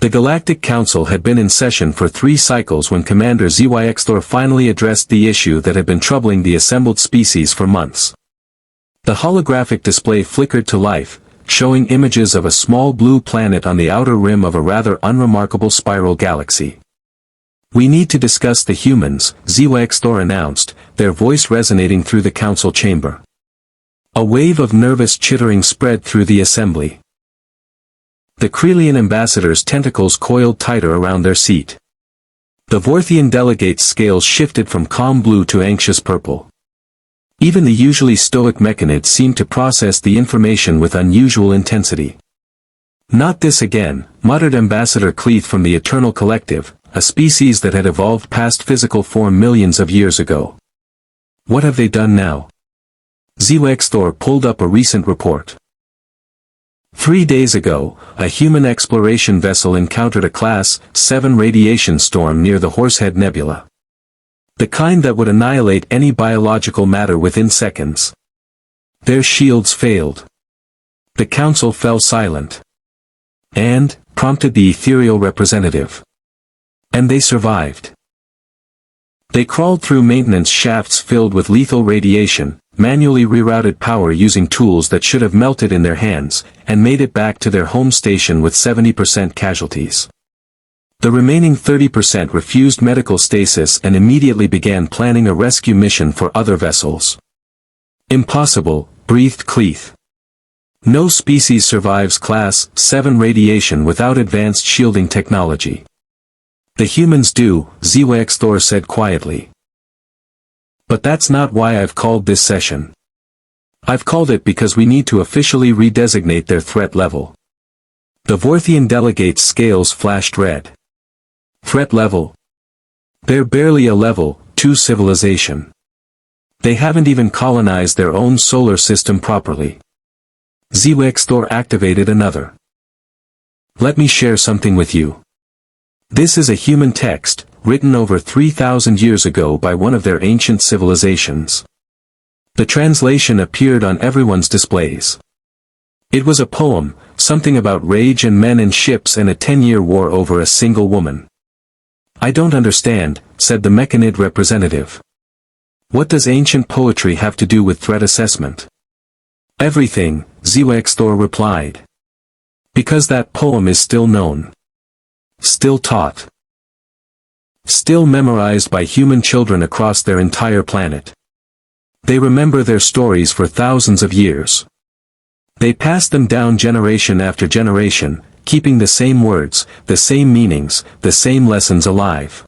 The Galactic Council had been in session for 3 cycles when Commander Zyx'thor finally addressed the issue that had been troubling the assembled species for months. The holographic display flickered to life, showing images of a small blue planet on the outer rim of a rather unremarkable spiral galaxy. "We need to discuss the humans," Zyx'thor announced, their voice resonating through the council chamber. A wave of nervous chittering spread through the assembly. The Krelian ambassador's tentacles coiled tighter around their seat. The Vorthian delegate's scales shifted from calm blue to anxious purple. Even the usually stoic mechanid seemed to process the information with unusual intensity. "Not this again," muttered Ambassador Cleeth from the Eternal Collective, a species that had evolved past physical form millions of years ago. "What have they done now?" Zyx'thor pulled up a recent report. 3 days ago, a human exploration vessel encountered a Class 7 radiation storm near the Horsehead Nebula. The kind that would annihilate any biological matter within seconds. Their shields failed. The council fell silent. "And," prompted the ethereal representative. "And they survived. They crawled through maintenance shafts filled with lethal radiation, manually rerouted power using tools that should have melted in their hands, and made it back to their home station with 70% casualties. The remaining 30% refused medical stasis and immediately began planning a rescue mission for other vessels." "Impossible," breathed Cleeth. "No species survives Class 7 radiation without advanced shielding technology." "The humans do," Zyx'thor said quietly. "But that's not why I've called this session. I've called it because we need to officially redesignate their threat level." The Vorthian delegate's scales flashed red. "Threat level? They're barely a level 2 civilization. They haven't even colonized their own solar system properly." Zyx'thor activated another. "Let me share something with you. This is a human text, written over 3,000 years ago by one of their ancient civilizations. The translation appeared on everyone's displays. It was a poem, something about rage and men and ships and a 10-year war over a single woman." "I don't understand," said the mechanid representative. "What does ancient poetry have to do with threat assessment?" "Everything," Zyx'thor replied. "Because that poem is still known. Still taught. Still memorized by human children across their entire planet. They remember their stories for thousands of years. They pass them down generation after generation, keeping the same words, the same meanings, the same lessons alive.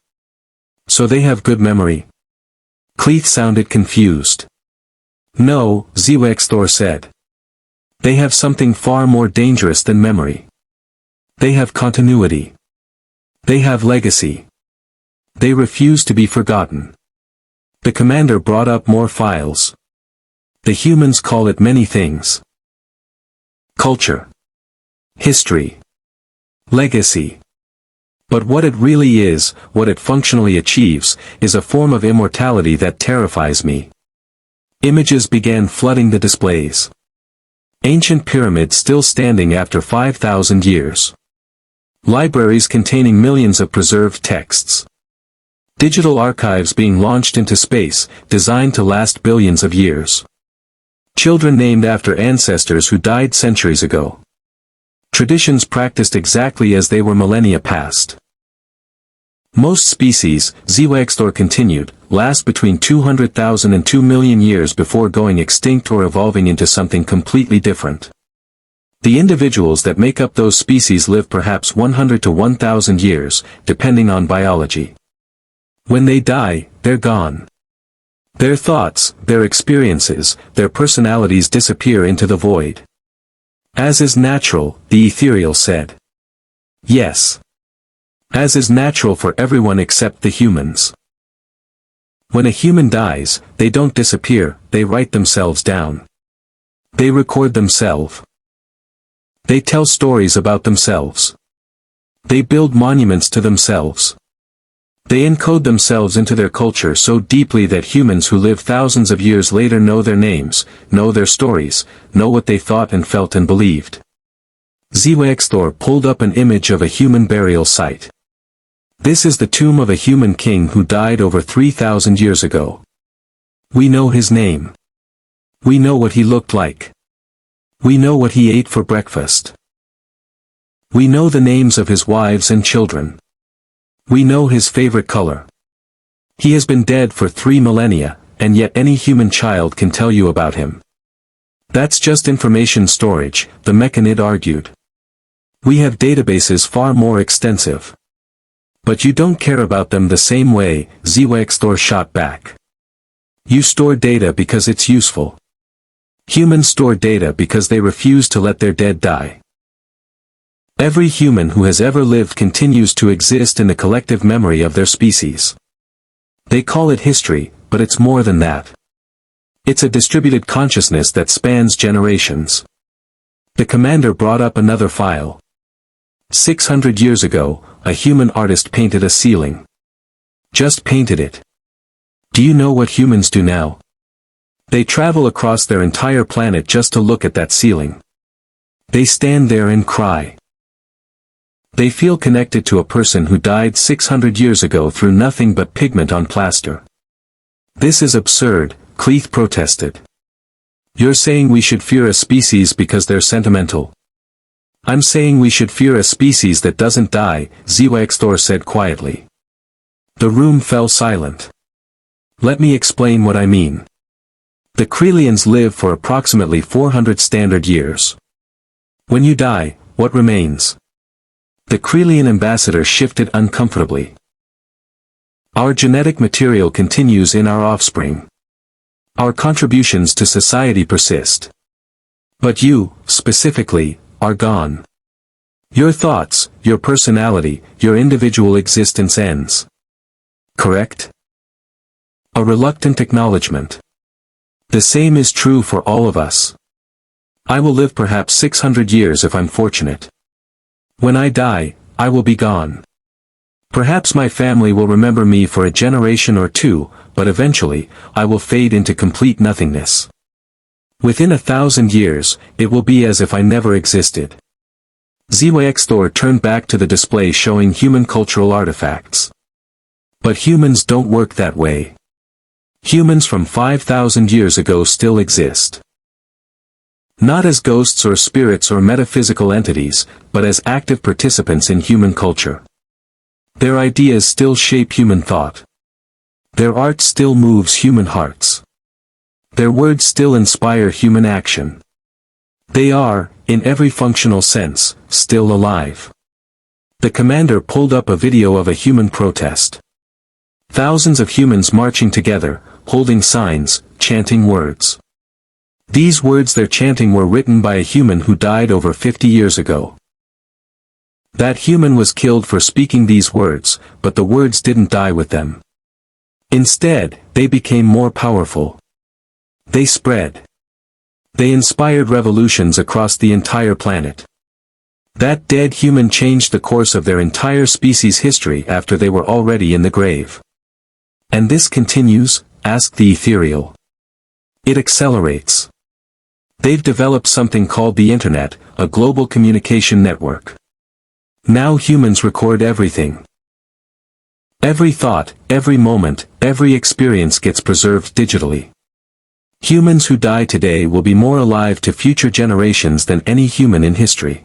So they have good memory." Cleeth sounded confused. "No," Zyx'thor said. "They have something far more dangerous than memory. They have continuity. They have legacy. They refuse to be forgotten." The commander brought up more files. "The humans call it many things. Culture. History. Legacy. But what it really is, what it functionally achieves, is a form of immortality that terrifies me." Images began flooding the displays. Ancient pyramids still standing after 5,000 years. Libraries containing millions of preserved texts. Digital archives being launched into space, designed to last billions of years. Children named after ancestors who died centuries ago. Traditions practiced exactly as they were millennia past. "Most species," Zyx'thor continued, "last between 200,000 and 2 million years before going extinct or evolving into something completely different. The individuals that make up those species live perhaps 100 to 1,000 years, depending on biology. When they die, they're gone. Their thoughts, their experiences, their personalities disappear into the void. As is natural," the ethereal said. "Yes. As is natural for everyone except the humans. When a human dies, they don't disappear, they write themselves down. They record themselves. They tell stories about themselves. They build monuments to themselves. They encode themselves into their culture so deeply that humans who live thousands of years later know their names, know their stories, know what they thought and felt and believed. Zyx'thor pulled up an image of a human burial site. This is the tomb of a human king who died over 3,000 years ago. We know his name. We know what he looked like. We know what he ate for breakfast. We know the names of his wives and children. We know his favorite color. He has been dead for 3 millennia, and yet any human child can tell you about him. That's just information storage, the mechanid argued. We have databases far more extensive. But you don't care about them the same way, Zyx'thor shot back. You store data because it's useful. Humans store data because they refuse to let their dead die. Every human who has ever lived continues to exist in the collective memory of their species. They call it history, but it's more than that. It's a distributed consciousness that spans generations. The commander brought up another file. 600 years ago, a human artist painted a ceiling. Just painted it. Do you know what humans do now? They travel across their entire planet just to look at that ceiling. They stand there and cry. They feel connected to a person who died 600 years ago through nothing but pigment on plaster. This is absurd, Cleith protested. You're saying we should fear a species because they're sentimental. I'm saying we should fear a species that doesn't die, Zyx'thor said quietly. The room fell silent. Let me explain what I mean. The Krelians live for approximately 400 standard years. When you die, what remains? The Krelian ambassador shifted uncomfortably. Our genetic material continues in our offspring. Our contributions to society persist. But you, specifically, are gone. Your thoughts, your personality, your individual existence ends. Correct? A reluctant acknowledgement. The same is true for all of us. I will live perhaps 600 years if I'm fortunate. When I die, I will be gone. Perhaps my family will remember me for a generation or two, but eventually, I will fade into complete nothingness. Within 1,000 years, it will be as if I never existed. Zyx'thor turned back to the display showing human cultural artifacts. But humans don't work that way. Humans from 5,000 years ago still exist. Not as ghosts or spirits or metaphysical entities, but as active participants in human culture. Their ideas still shape human thought. Their art still moves human hearts. Their words still inspire human action. They are, in every functional sense, still alive. The commander pulled up a video of a human protest. Thousands of humans marching together, holding signs, chanting words. These words they're chanting were written by a human who died over 50 years ago. That human was killed for speaking these words, but the words didn't die with them. Instead, they became more powerful. They spread. They inspired revolutions across the entire planet. That dead human changed the course of their entire species' history after they were already in the grave. And this continues, asked the ethereal. It accelerates. They've developed something called the Internet, a global communication network. Now humans record everything. Every thought, every moment, every experience gets preserved digitally. Humans who die today will be more alive to future generations than any human in history.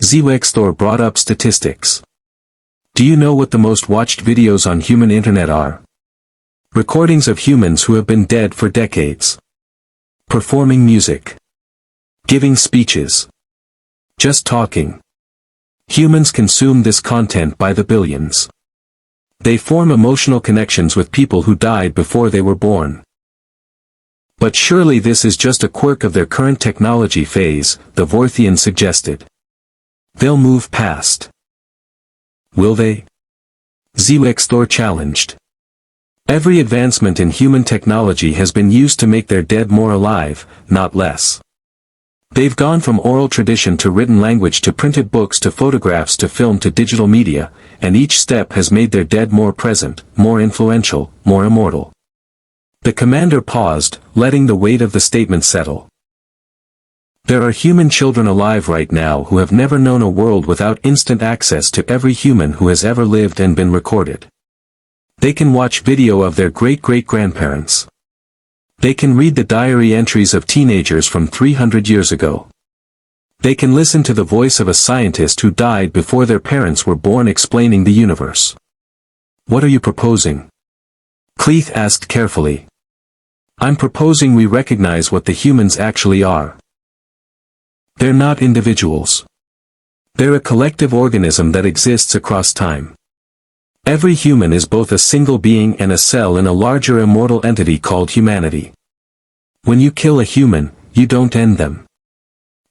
Zyx'thor brought up statistics. Do you know what the most watched videos on human internet are? Recordings of humans who have been dead for decades. Performing music. Giving speeches. Just talking. Humans consume this content by the billions. They form emotional connections with people who died before they were born. But surely this is just a quirk of their current technology phase, the Vorthian suggested. They'll move past. Will they? Zyx'thor challenged. Every advancement in human technology has been used to make their dead more alive, not less. They've gone from oral tradition to written language to printed books to photographs to film to digital media, and each step has made their dead more present, more influential, more immortal. The commander paused, letting the weight of the statement settle. There are human children alive right now who have never known a world without instant access to every human who has ever lived and been recorded. They can watch video of their great-great-grandparents. They can read the diary entries of teenagers from 300 years ago. They can listen to the voice of a scientist who died before their parents were born explaining the universe. What are you proposing? Cleeth asked carefully. I'm proposing we recognize what the humans actually are. They're not individuals. They're a collective organism that exists across time. Every human is both a single being and a cell in a larger immortal entity called humanity. When you kill a human, you don't end them.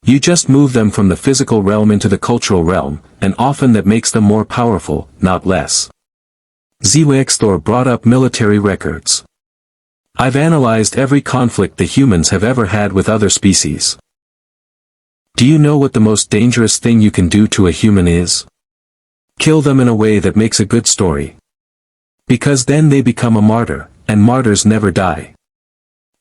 You just move them from the physical realm into the cultural realm, and often that makes them more powerful, not less. Zyx'thor brought up military records. I've analyzed every conflict the humans have ever had with other species. Do you know what the most dangerous thing you can do to a human is? Kill them in a way that makes a good story. Because then they become a martyr, and martyrs never die.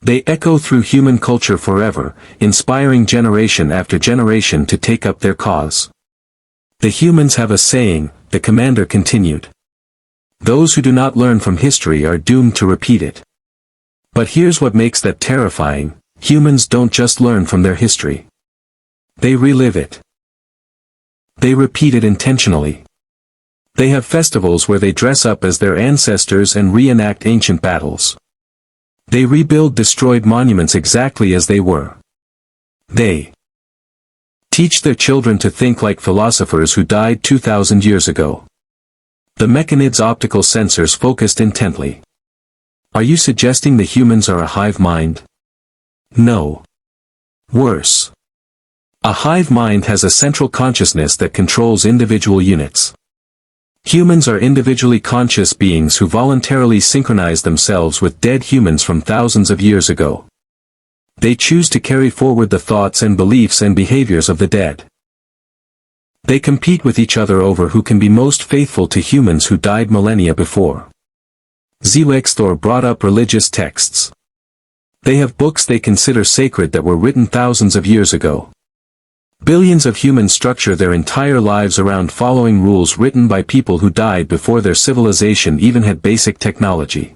They echo through human culture forever, inspiring generation after generation to take up their cause. The humans have a saying, the commander continued. Those who do not learn from history are doomed to repeat it. But here's what makes that terrifying, humans don't just learn from their history. They relive it. They repeat it intentionally. They have festivals where they dress up as their ancestors and reenact ancient battles. They rebuild destroyed monuments exactly as they were. They teach their children to think like philosophers who died 2,000 years ago. The mechanid's optical sensors focused intently. Are you suggesting the humans are a hive mind? No. Worse. A hive mind has a central consciousness that controls individual units. Humans are individually conscious beings who voluntarily synchronize themselves with dead humans from thousands of years ago. They choose to carry forward the thoughts and beliefs and behaviors of the dead. They compete with each other over who can be most faithful to humans who died millennia before. Zyx'thor brought up religious texts. They have books they consider sacred that were written thousands of years ago. Billions of humans structure their entire lives around following rules written by people who died before their civilization even had basic technology.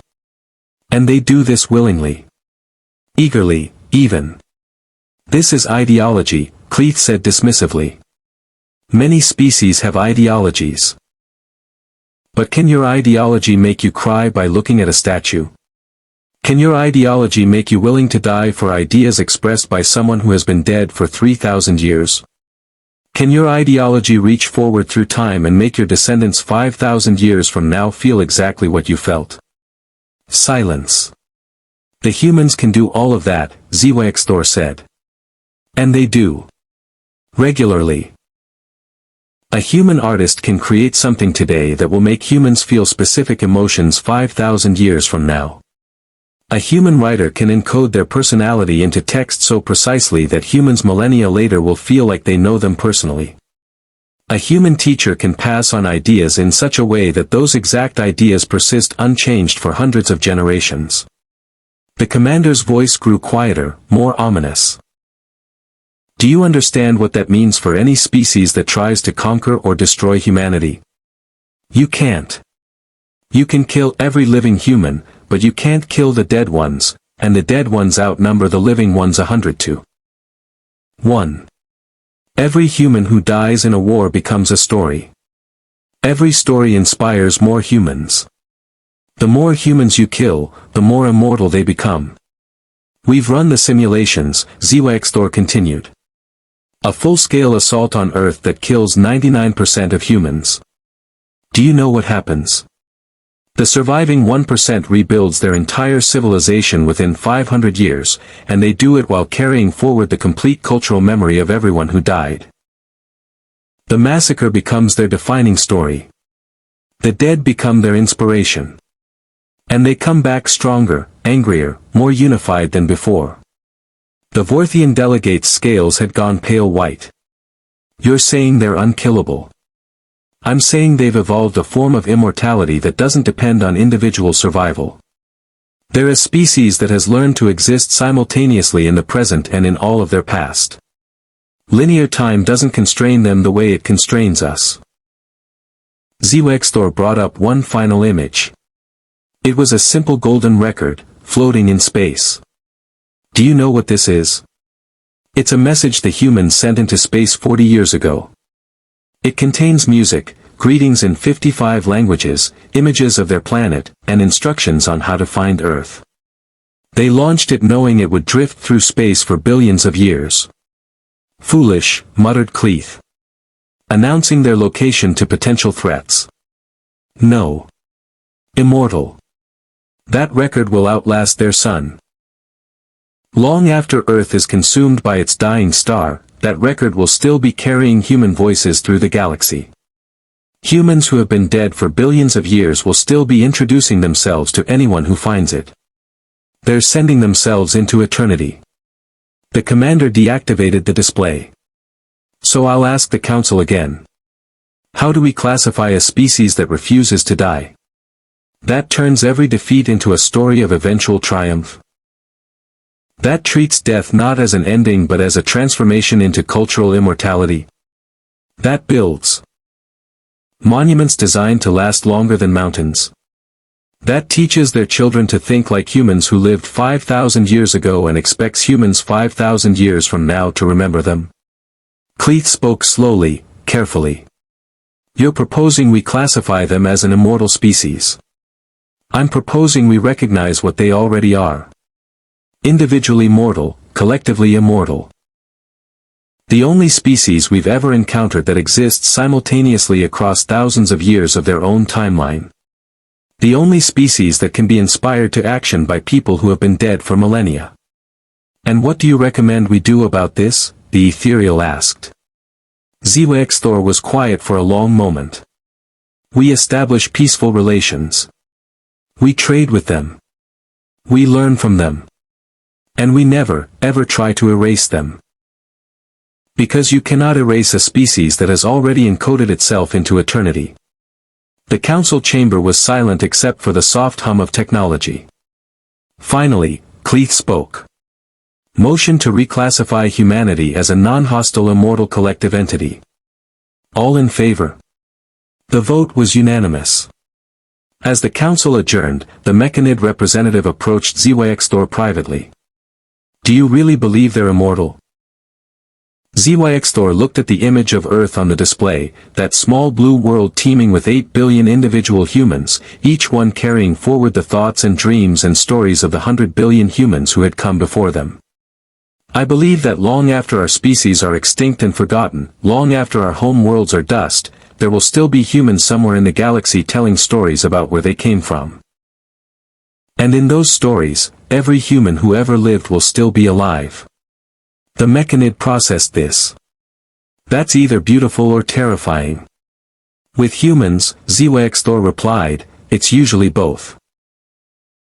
And they do this willingly. Eagerly, even. This is ideology, Cleeth said dismissively. Many species have ideologies. But can your ideology make you cry by looking at a statue? Can your ideology make you willing to die for ideas expressed by someone who has been dead for 3,000 years? Can your ideology reach forward through time and make your descendants 5,000 years from now feel exactly what you felt? Silence. The humans can do all of that, Zyx'thor said. And they do. Regularly. A human artist can create something today that will make humans feel specific emotions 5,000 years from now. A human writer can encode their personality into text so precisely that humans millennia later will feel like they know them personally. A human teacher can pass on ideas in such a way that those exact ideas persist unchanged for hundreds of generations. The commander's voice grew quieter, more ominous. Do you understand what that means for any species that tries to conquer or destroy humanity? You can't. You can kill every living human, but you can't kill the dead ones, and the dead ones outnumber the living ones 100 to 1. Every human who dies in a war becomes a story. Every story inspires more humans. The more humans you kill, the more immortal they become. We've run the simulations, Zyx'thor continued. A full-scale assault on Earth that kills 99% of humans. Do you know what happens? The surviving 1% rebuilds their entire civilization within 500 years, and they do it while carrying forward the complete cultural memory of everyone who died. The massacre becomes their defining story. The dead become their inspiration. And they come back stronger, angrier, more unified than before. The Vorthian delegate's scales had gone pale white. You're saying they're unkillable. I'm saying they've evolved a form of immortality that doesn't depend on individual survival. They're a species that has learned to exist simultaneously in the present and in all of their past. Linear time doesn't constrain them the way it constrains us. Zyx'thor brought up one final image. It was a simple golden record, floating in space. Do you know what this is? It's a message the humans sent into space 40 years ago. It contains music, greetings in 55 languages, images of their planet, and instructions on how to find Earth. They launched it knowing it would drift through space for billions of years. Foolish, muttered Zyx'thor, announcing their location to potential threats. No. Immortal. That record will outlast their sun. Long after Earth is consumed by its dying star, that record will still be carrying human voices through the galaxy. Humans who have been dead for billions of years will still be introducing themselves to anyone who finds it. They're sending themselves into eternity. The commander deactivated the display. So I'll ask the council again. How do we classify a species that refuses to die? That turns every defeat into a story of eventual triumph. That treats death not as an ending but as a transformation into cultural immortality. That builds monuments designed to last longer than mountains. That teaches their children to think like humans who lived 5,000 years ago and expects humans 5,000 years from now to remember them. Zyx'thor spoke slowly, carefully. You're proposing we classify them as an immortal species. I'm proposing we recognize what they already are. Individually mortal, collectively immortal. The only species we've ever encountered that exists simultaneously across thousands of years of their own timeline. The only species that can be inspired to action by people who have been dead for millennia. And what do you recommend we do about this? The ethereal asked. Zyx'thor was quiet for a long moment. We establish peaceful relations. We trade with them. We learn from them. And we never, ever try to erase them. Because you cannot erase a species that has already encoded itself into eternity. The council chamber was silent except for the soft hum of technology. Finally, Zyx'thor spoke. Motion to reclassify humanity as a non-hostile immortal collective entity. All in favor? The vote was unanimous. As the council adjourned, the Mechanid representative approached Zyx'thor privately. Do you really believe they're immortal? Zyx'thor looked at the image of Earth on the display, that small blue world teeming with 8 billion individual humans, each one carrying forward the thoughts and dreams and stories of the 100 billion humans who had come before them. I believe that long after our species are extinct and forgotten, long after our home worlds are dust, there will still be humans somewhere in the galaxy telling stories about where they came from. And in those stories, every human who ever lived will still be alive. The Mechanid processed this. That's either beautiful or terrifying. With humans, Zyx'thor replied, it's usually both.